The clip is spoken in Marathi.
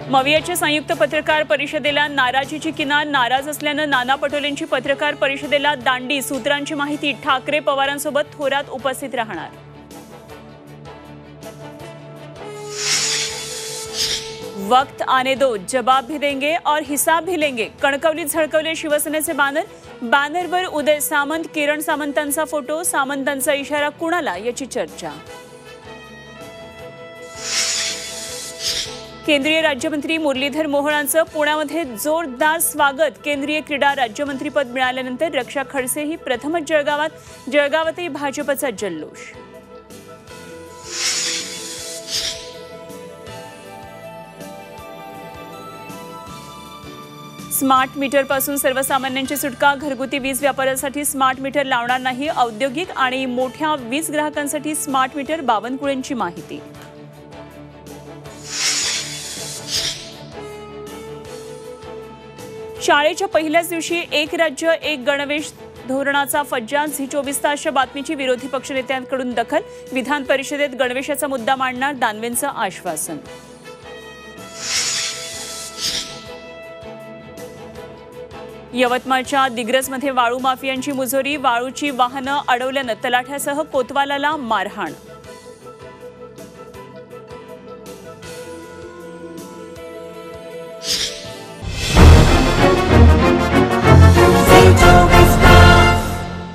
मवियाच्या संयुक्त पत्रकार परिषदेला नाराजीची किनार. नाराज असल्यानं नाना पटोलेंची पत्रकार परिषदेला दांडी. सूत्रांची माहिती, ठाकरे पवारांसोबत थोरात उपस्थित राहणार. वक्त आने दो, जवाब भी देंगे और हिसाब भी लेंगे. कणकवलीत झळकवले शिवसेनेचे बॅनर. बॅनरवर उदय सामंत, किरण सामंतांचा फोटो. सामंतांचा इशारा कुणाला, याची चर्चा. केंद्रीय राज्यमंत्री मुरलीधर मोहोळांचं पुण्यामध्ये जोरदार स्वागत. केंद्रीय क्रीडा राज्यमंत्रीपद मिळाल्यानंतर रक्षा खडसेही प्रथमच जळगावातही भाजपचा जल्लोष. स्मार्ट मीटरपासून सर्वसामान्यांची सुटका. घरगुती वीज व्यापारासाठी स्मार्ट मीटर लावणार नाही. औद्योगिक आणि मोठ्या वीज ग्राहकांसाठी स्मार्ट मीटर. बावनकुळेंची माहिती. शाळेच्या पहिल्याच दिवशी एक राज्य एक गणवेश धोरणाचा फज्जा. झी 24 तासच्या बातमीची विरोधी पक्षनेत्यांकडून दखल. विधान परिषदेत गणवेशाचा मुद्दा मांडणार. दानवेंचं आश्वासन. यवतमाळच्या दिग्रसमध्ये वाळू माफियांची मुजोरी. वाळूची वाहनं अडवल्यानं तलाठ्यासह कोतवालाला मारहाण.